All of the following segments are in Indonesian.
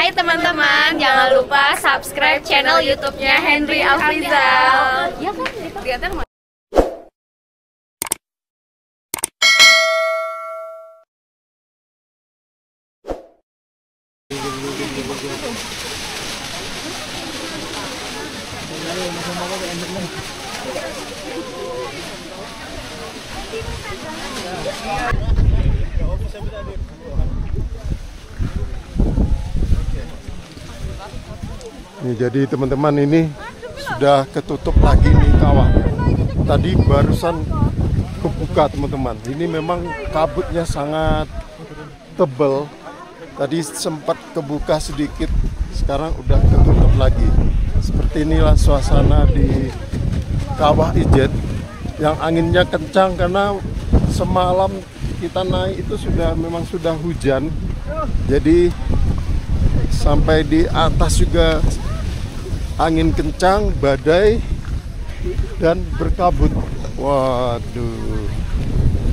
Hai teman-teman, jangan lupa subscribe channel YouTube-nya Henry Afrizal. Ya kan, dikatakan jadi teman-teman, ini sudah ketutup lagi nih kawahnya. Tadi barusan kebuka teman-teman. Ini memang kabutnya sangat tebal. Tadi sempat kebuka sedikit, sekarang udah ketutup lagi. Seperti inilah suasana di Kawah Ijen yang anginnya kencang karena semalam kita naik itu memang sudah hujan. Jadi sampai di atas juga angin kencang, badai, dan berkabut. Waduh.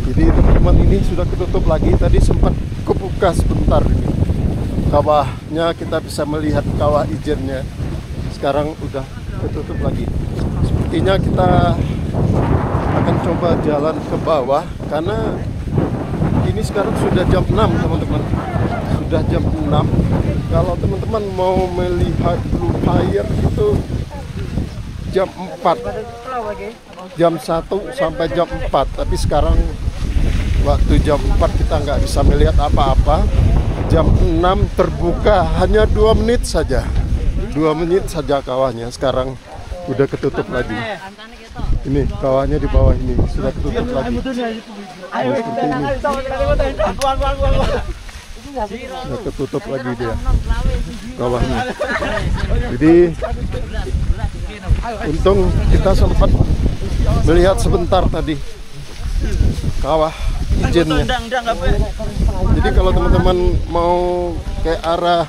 Jadi teman-teman, ini sudah ketutup lagi. Tadi sempat kebuka sebentar ini. Kawahnya kita bisa melihat kawah ijennya. Sekarang udah ketutup lagi. Sepertinya kita akan coba jalan ke bawah karena ini sekarang sudah jam 6 teman-teman. Sudah jam 6. Kalau teman-teman mau melihat Blue Fire itu jam 4, jam 1 sampai jam 4. Tapi sekarang waktu jam 4 kita nggak bisa melihat apa-apa. Jam 6 terbuka hanya 2 menit saja. 2 menit saja kawahnya. Sekarang udah ketutup lagi. Ini kawahnya di bawah ini sudah ketutup lagi. Seperti ini. Sudah ketutup lagi dia kawahnya. Jadi untung kita sempat melihat sebentar tadi kawah ijennya. Jadi kalau teman-teman mau ke arah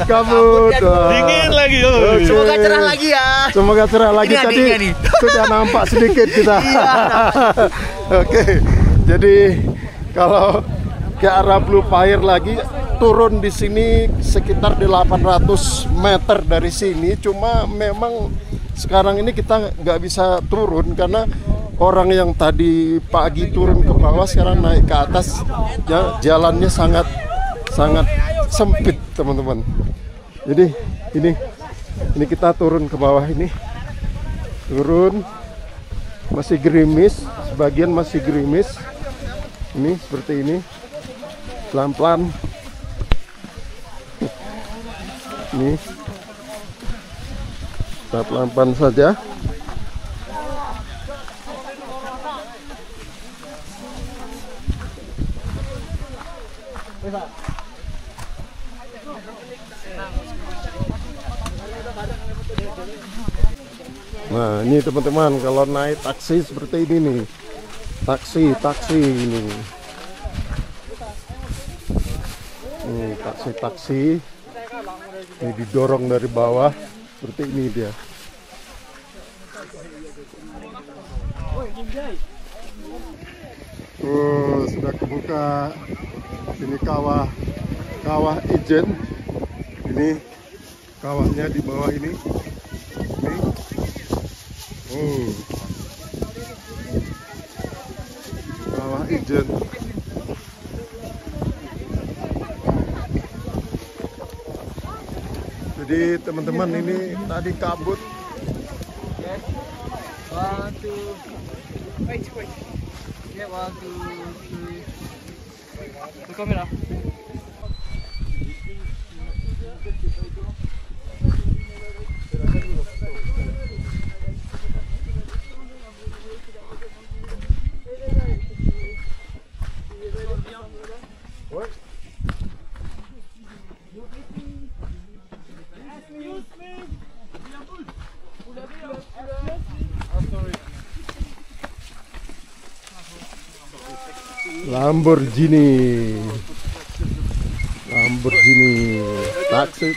kabut. Dingin lagi. Semoga cerah lagi ya. Semoga cerah lagi. Tadi sudah nampak sedikit kita. Oke. Jadi kalau ke arah Blue Fire lagi, turun di sini sekitar 800 meter dari sini. Cuma memang sekarang ini kita nggak bisa turun karena orang yang tadi pagi turun ke bawah sekarang naik ke atas. Ya, jalannya sangat sempit teman-teman. Jadi ini kita turun ke bawah ini. Turun masih gerimis, sebagian masih gerimis. Ini seperti ini, pelan-pelan. Ini kita pelan-pelan saja. Nah, ini teman-teman, kalau naik taksi seperti ini nih. Taksi ini. Taksi. Ini didorong dari bawah seperti ini dia. Sudah kebuka ini kawah ijen. Ini kawahnya di bawah ini. Kawah ijen. Jadi teman-teman, ini tadi kabut. Kamera. Lamborghini, taksi.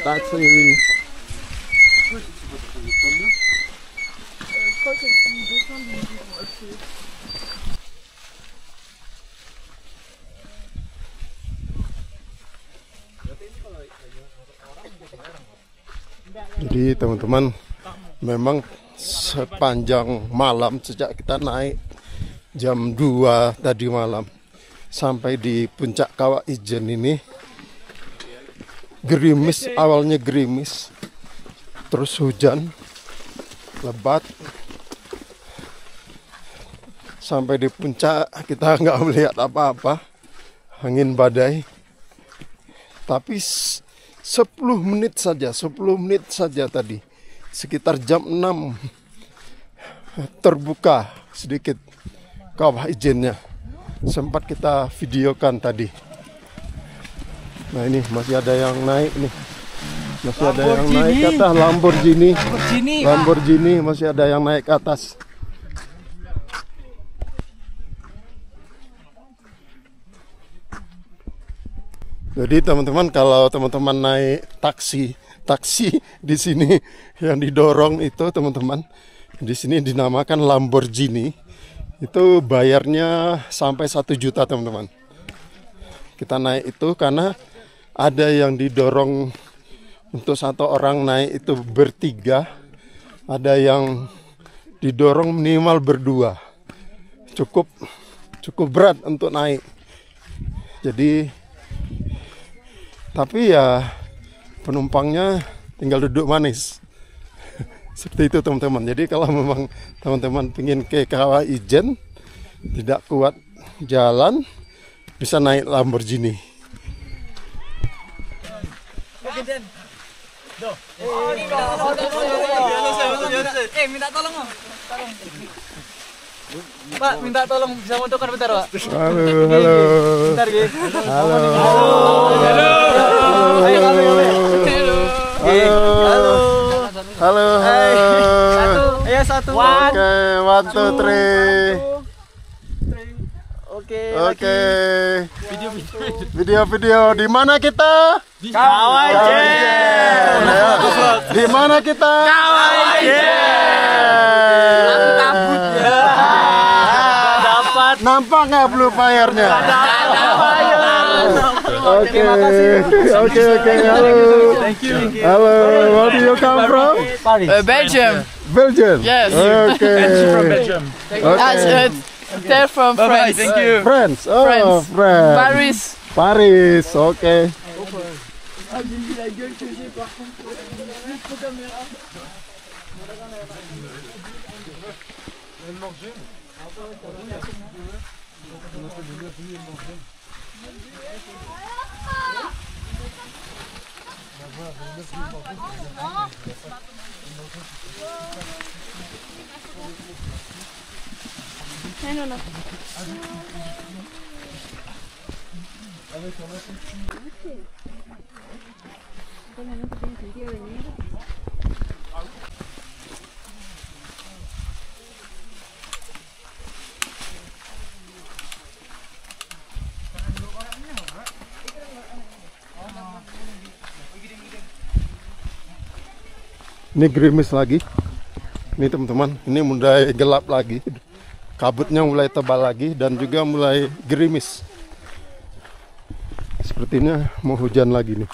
Jadi teman-teman, memang sepanjang malam sejak kita naik jam 2 tadi malam sampai di puncak Kawah Ijen ini gerimis, awalnya gerimis, terus hujan lebat. Sampai di puncak kita nggak melihat apa-apa, angin badai. Tapi 10 menit saja tadi, sekitar jam 6 terbuka sedikit Kawah Ijennya. Sempat kita videokan tadi. Nah ini masih ada yang naik nih. Masih ada yang naik ke atas, Lamborghini masih ada yang naik ke atas. Jadi teman-teman, kalau teman-teman naik taksi di sini yang didorong itu teman-teman, di sini dinamakan Lamborghini. Itu bayarnya sampai 1 juta teman-teman. Kita naik itu karena ada yang didorong untuk 1 orang naik itu bertiga, ada yang didorong minimal berdua. Cukup berat untuk naik. Jadi tapi ya penumpangnya tinggal duduk manis. Seperti itu teman-teman. Jadi kalau memang teman-teman ingin ke Kawah Ijen, tidak kuat jalan, bisa naik Lamborghini. Minta tolong. Pak, minta tolong bisa motokan bentar, Pak. Halo. Bentar, guys. Halo. Halo. Ayo satu. Oke, 1, 2, 3. Oke. Video. Di mana kita? Kawah Ijen. Di mana kita? Kawah Ijen. Kabut ya. Dapat. Nampak nggak blue fire-nya? Oke. Halo. Thank you. Halo. Where do you come from? Belgium. Belgium. Yes. Okay. From Belgium. They're from France. Thank you. France. Oh, France. France. Paris. Okay. Ini gerimis lagi. Ini teman-teman, ini mulai gelap lagi. Kabutnya mulai tebal lagi dan juga mulai gerimis. Sepertinya mau hujan lagi nih.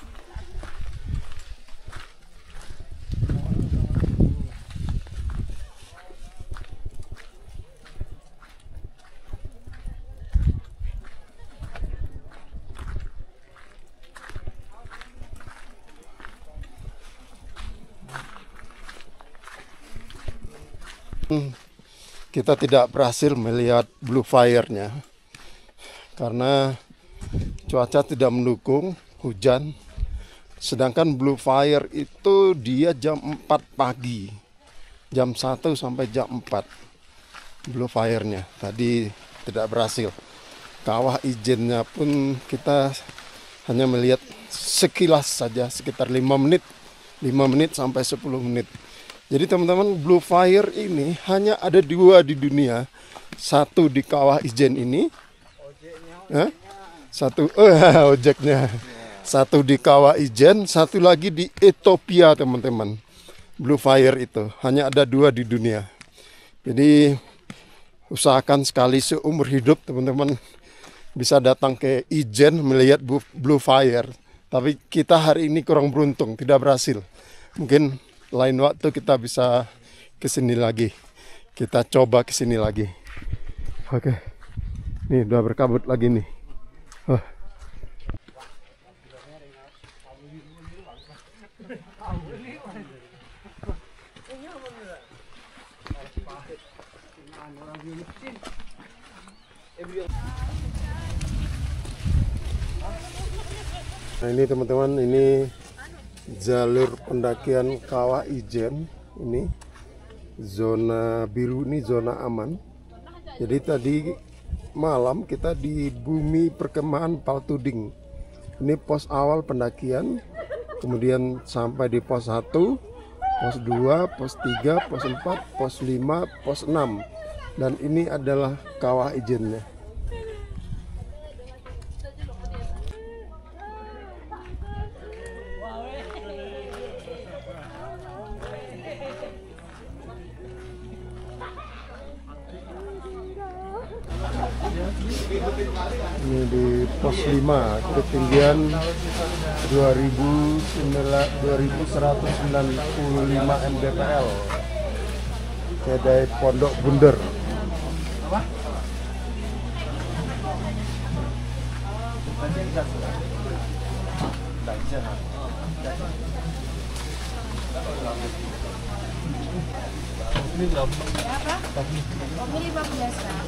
Kita tidak berhasil melihat blue fire-nya karena cuaca tidak mendukung, hujan. Sedangkan blue fire itu dia jam 4 pagi, jam 1 sampai jam 4 blue fire-nya. Tadi tidak berhasil. Kawah Ijennya pun kita hanya melihat sekilas saja, sekitar 5 menit sampai 10 menit. Jadi teman-teman, blue fire ini hanya ada 2 di dunia. Satu di Kawah Ijen ini. Ojeknya. Satu di Kawah Ijen, satu lagi di Ethiopia teman-teman. Blue fire itu hanya ada 2 di dunia. Jadi usahakan sekali seumur hidup teman-teman bisa datang ke Ijen melihat blue fire. Tapi kita hari ini kurang beruntung, tidak berhasil. Mungkin lain waktu kita bisa kesini lagi. Kita coba kesini lagi. Oke. Nih udah berkabut lagi nih. Nah ini teman-teman, ini jalur pendakian Kawah Ijen. Ini zona biru, ini zona aman. Jadi tadi malam kita di bumi perkemahan Paltuding. Ini pos awal pendakian. Kemudian sampai di pos 1, pos 2, pos 3, pos 4, pos 5, pos 6. Dan ini adalah Kawah Ijennya. Ini di pos 5, ketinggian 2195 mdpl, kedai Pondok Bunder. Ini belum. Kopi 15 Kak.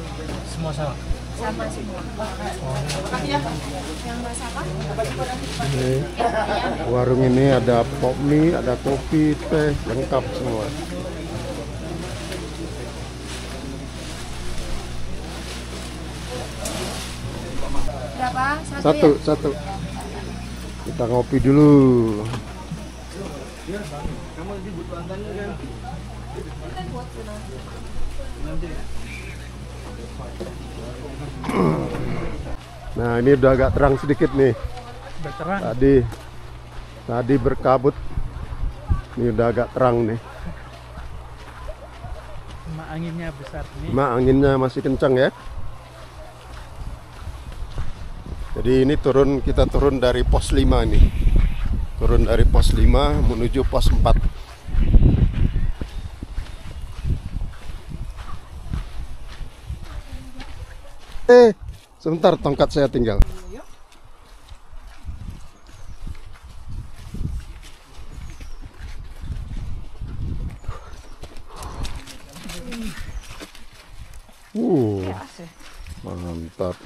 Semua sama. Sama semua. Yang masak apa? Ini warung ini ada pop mie, ada kopi, teh, lengkap semua. Berapa? Satu, Ya? satu. Kita ngopi dulu. Nah ini udah agak terang sedikit nih. Udah terang. Tadi berkabut. Ini udah agak terang nih. Cuma anginnya besar nih. Anginnya masih kencang ya. Jadi ini kita turun dari pos 5 nih. Turun dari pos 5 menuju pos 4. Sebentar, tongkat saya tinggal. Mantap.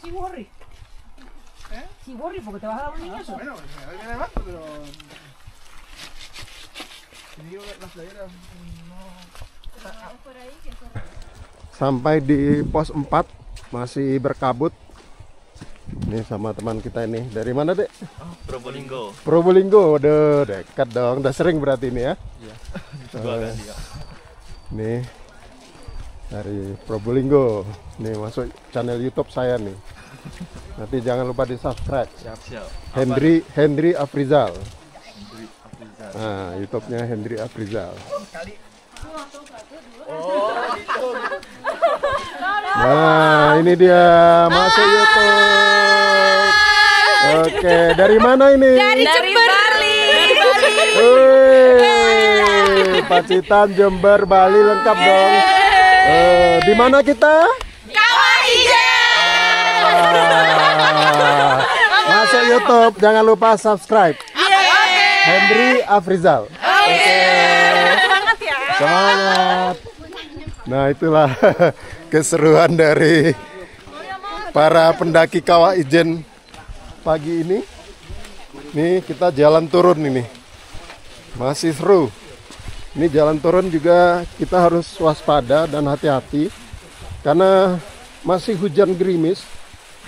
Si worry. Si worry porque te vas a dar un niñazo. Sampai di pos 4 masih berkabut. Ini sama teman kita ini. Dari mana, Dek? Probolinggo. Probolinggo. Udah dekat dong. Udah sering berarti ini ya? Iya. Dua kali ya. Nih dari Probolinggo. Nih masuk channel YouTube saya nih. Nanti jangan lupa di subscribe. Siap. Henry Afrizal. Nah, YouTube-nya Henry Afrizal. Nah, ini dia masuk YouTube. Oke, dari mana ini? Dari Bali. Pacitan, Jember, Bali lengkap dong. Di mana kita? Kawah Ijen. Masuk YouTube, jangan lupa subscribe. Henry Afrizal. Semangat ya. Semangat. Nah, itulah keseruan dari para pendaki Kawah Ijen pagi ini. Nih kita jalan turun ini. Masih seru. Ini jalan turun juga kita harus waspada dan hati-hati karena masih hujan gerimis.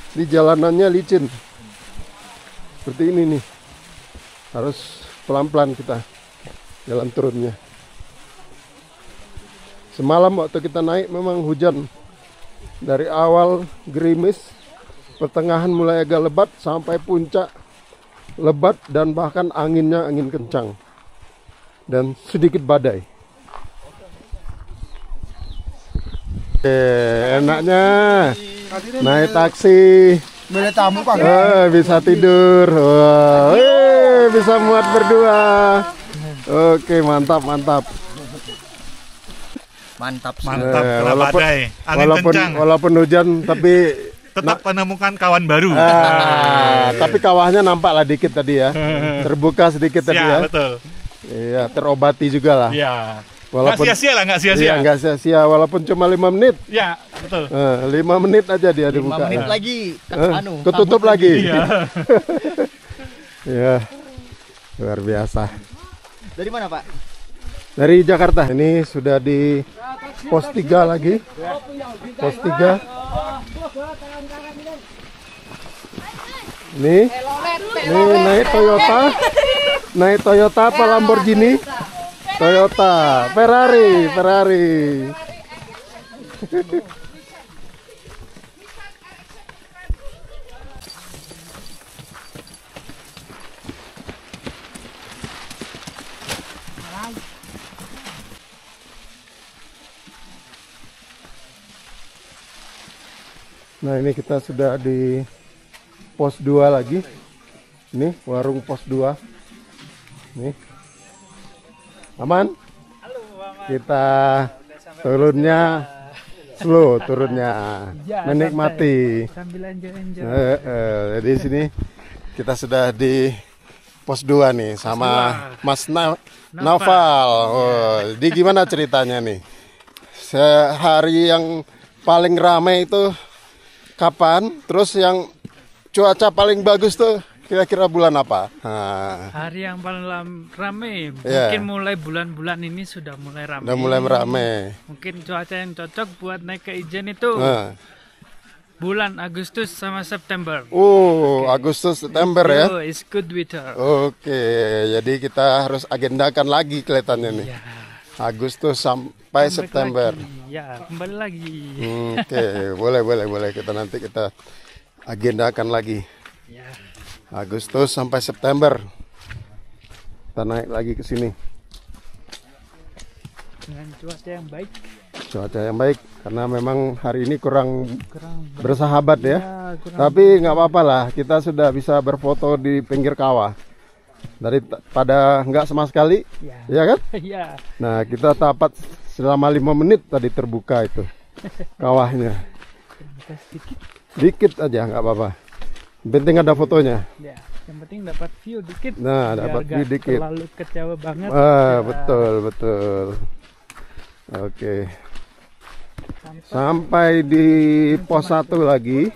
Di jalanannya licin. Seperti ini nih. Harus pelan-pelan kita jalan turunnya. Semalam waktu kita naik memang hujan. Dari awal gerimis, pertengahan mulai agak lebat sampai puncak lebat dan bahkan anginnya angin kencang. Dan sedikit badai. Enaknya naik taksi. Boleh tamu Pak. Bisa tidur. Bisa muat berdua. Oke, mantap. Mantap kena badai. Angin kencang. Walaupun hujan tapi Tetap menemukan kawan baru. tapi kawahnya nampak lah dikit tadi ya. Terbuka sedikit tadi ya. Betul. Iya, terobati juga lah. Iya. Walaupun Nggak sia-sia lah, nggak sia-sia. Iya, nggak sia-sia walaupun cuma 5 menit. Iya, betul. 5 menit aja dia dibuka. 5 menit lagi. Ketutup lagi. Iya. Ya. Luar biasa. Dari mana Pak? Dari Jakarta. Ini sudah di pos 3 lagi. Pos 3. Nih naik Toyota. Naik Toyota apa Lamborghini? Toyota, Ferrari. Nah, ini kita sudah di pos 2 lagi. Ini warung pos 2. Nih. Aman? Kita turunnya slow, menikmati. Sambil enjoy. Jadi sini kita sudah di pos 2 nih sama Mas Naufal. Jadi gimana ceritanya nih? Sehari yang paling ramai itu kapan? Terus yang cuaca paling bagus tuh kira-kira bulan apa? Hari yang paling ramai mungkin mulai bulan-bulan ini sudah mulai ramai. Udah mulai ramai. Mungkin cuaca yang cocok buat naik ke Ijen itu bulan Agustus sama September. Agustus September ya. It's good weather. Oke, jadi kita harus agendakan lagi kelihatannya nih. Ya. Agustus sampai September. Ya, kembali lagi. Oke, boleh. Kita agendakan lagi. Ya. Agustus sampai September. Kita naik lagi ke sini. Dengan cuaca yang baik. Cuaca yang baik karena memang hari ini kurang bersahabat ya. kurang. Tapi nggak apa-apa lah, kita sudah bisa berfoto di pinggir kawah. Daripada nggak sama sekali, ya kan? Iya. Nah, kita dapat selama 5 menit tadi terbuka itu kawahnya. Dikit aja nggak apa-apa. Yang penting ada fotonya. Ya, yang penting dapat view dikit. Nah, dapat view dikit. Terlalu kecewa banget. Betul. Oke. Sampai di pos 1 lagi.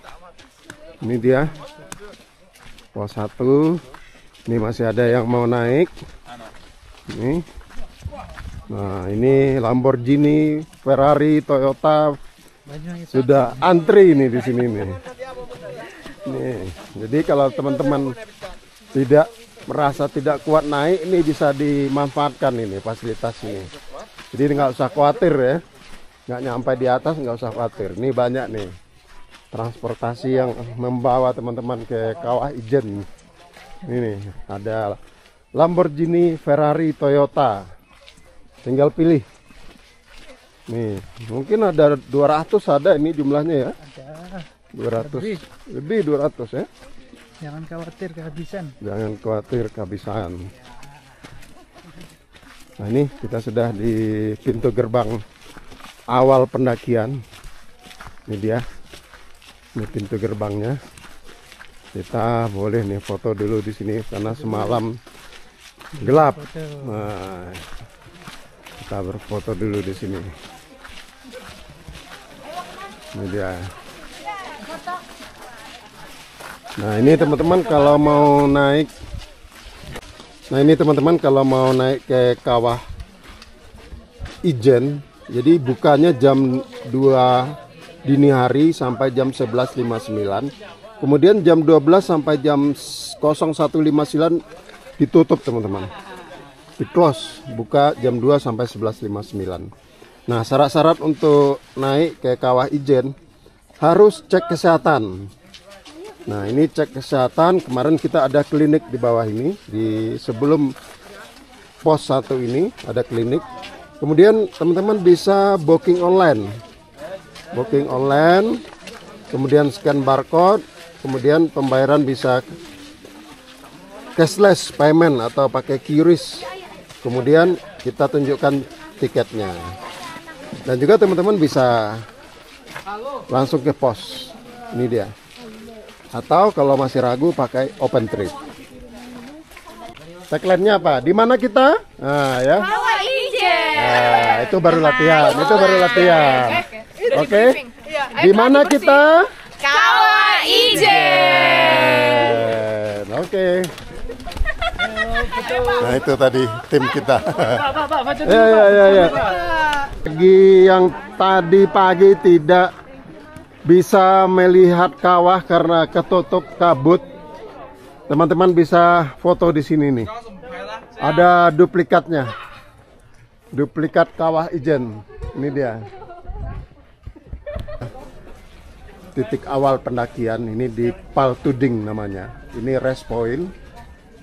Ini dia. Pos 1. Ini masih ada yang mau naik. Ini. Nah, ini Lamborghini, Ferrari, Toyota sudah antri ini di sini nih. Nih, jadi kalau teman-teman tidak merasa tidak kuat naik, ini bisa dimanfaatkan ini fasilitas ini. Jadi nggak usah khawatir ya, nggak nyampe di atas nggak usah khawatir. Ini banyak nih transportasi yang membawa teman-teman ke Kawah Ijen. Ini ada Lamborghini, Ferrari, Toyota. Tinggal pilih. Nih, mungkin ada 200 ada ini jumlahnya ya. Ada 200. Lebih 200 ya. Jangan khawatir kehabisan. Jangan khawatir kehabisan. Nah, ini kita sudah di pintu gerbang awal pendakian. Ini dia. Ini pintu gerbangnya. Kita boleh nih foto dulu di sini karena semalam gelap. Nah, kita berfoto dulu di sini. Ini dia. Nah, ini teman-teman kalau mau naik. Nah, ini teman-teman kalau mau naik ke Kawah Ijen, jadi bukanya jam 2 dini hari sampai jam 11.59. Kemudian jam 12 sampai jam 01.59 ditutup teman-teman. Di close, buka jam 2 sampai 11.59. Nah, syarat-syarat untuk naik ke Kawah Ijen harus cek kesehatan. Nah, ini cek kesehatan. Kemarin kita ada klinik di bawah ini, di sebelum pos 1 ini ada klinik. Kemudian teman-teman bisa booking online. booking online, kemudian scan barcode, kemudian pembayaran bisa cashless payment atau pakai QRIS. Kemudian kita tunjukkan tiketnya. Dan juga teman-teman bisa langsung ke pos. Ini dia. Atau kalau masih ragu pakai OpenTrip. Tagline-nya apa? Di mana kita? Nah, ya. Kawah Ijen. Nah, itu baru latihan. Itu baru latihan. Oke. Di mana kita? Kawah Ijen. Oke. Nah, itu tadi tim kita. Pak, foto dulu. Ya. Bagi yang tadi pagi tidak bisa melihat kawah karena ketutup kabut, teman-teman bisa foto di sini nih. Ada duplikatnya. Duplikat Kawah Ijen. Ini dia. Titik awal pendakian ini di Paltuding namanya. Ini rest point.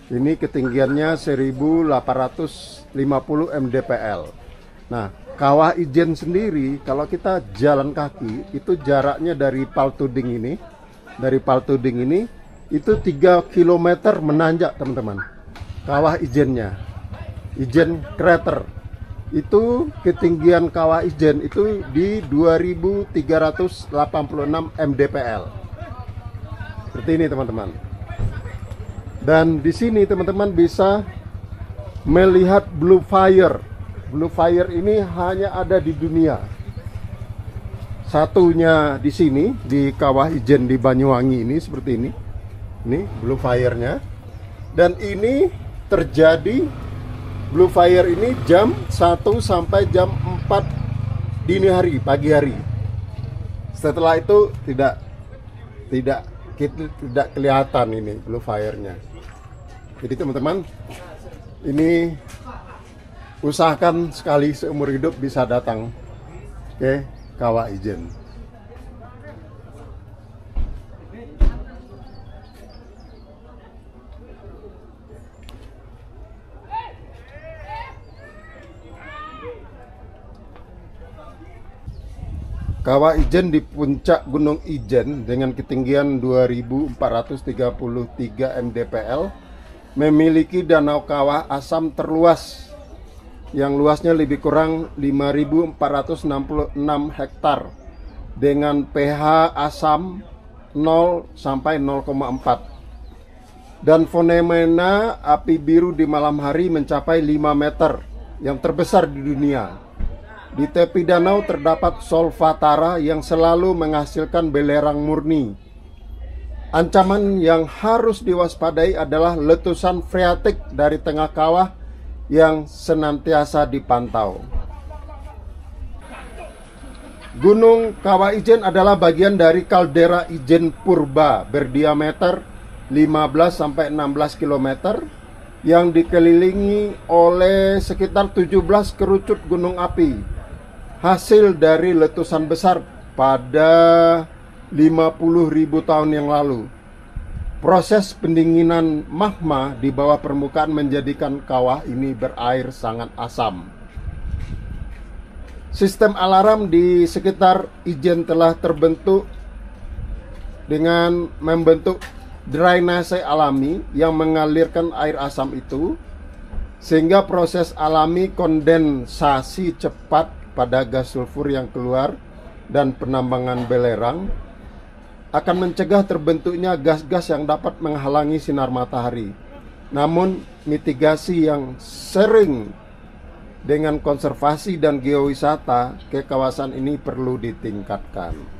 Ini ketinggiannya 1850 mdpl. Nah, Kawah Ijen sendiri kalau kita jalan kaki itu jaraknya dari Paltuding ini, itu 3 km menanjak, teman-teman. Kawah Ijennya, Ijen Crater. Itu ketinggian Kawah Ijen itu di 2386 mdpl. Seperti ini, teman-teman. Dan di sini teman-teman bisa melihat Blue Fire. Blue Fire ini hanya ada di dunia. Satunya di sini di Kawah Ijen di Banyuwangi ini seperti ini. Ini Blue Fire-nya. Dan ini terjadi Blue Fire ini jam 1 sampai jam 4 dini hari, pagi hari. Setelah itu tidak kelihatan ini Blue Fire-nya. Jadi teman-teman, ini usahakan sekali seumur hidup bisa datang ke Kawah Ijen. Kawah Ijen di puncak Gunung Ijen dengan ketinggian 2433 mdpl memiliki danau kawah asam terluas yang luasnya lebih kurang 5.466 hektar dengan pH asam 0 sampai 0,4 dan fenomena api biru di malam hari mencapai 5 meter yang terbesar di dunia. Di tepi danau terdapat solvatara yang selalu menghasilkan belerang murni. Ancaman yang harus diwaspadai adalah letusan freatik dari tengah kawah yang senantiasa dipantau. Gunung Kawah Ijen adalah bagian dari kaldera Ijen Purba berdiameter 15-16 km yang dikelilingi oleh sekitar 17 kerucut gunung api. Hasil dari letusan besar pada 50.000 tahun yang lalu. Proses pendinginan magma di bawah permukaan menjadikan kawah ini berair sangat asam. Sistem alarm di sekitar Ijen telah terbentuk dengan membentuk drainase alami yang mengalirkan air asam itu, sehingga proses alami kondensasi cepat pada gas sulfur yang keluar dan penambangan belerang akan mencegah terbentuknya gas-gas yang dapat menghalangi sinar matahari. Namun mitigasi yang sering dengan konservasi dan geowisata ke kawasan ini perlu ditingkatkan.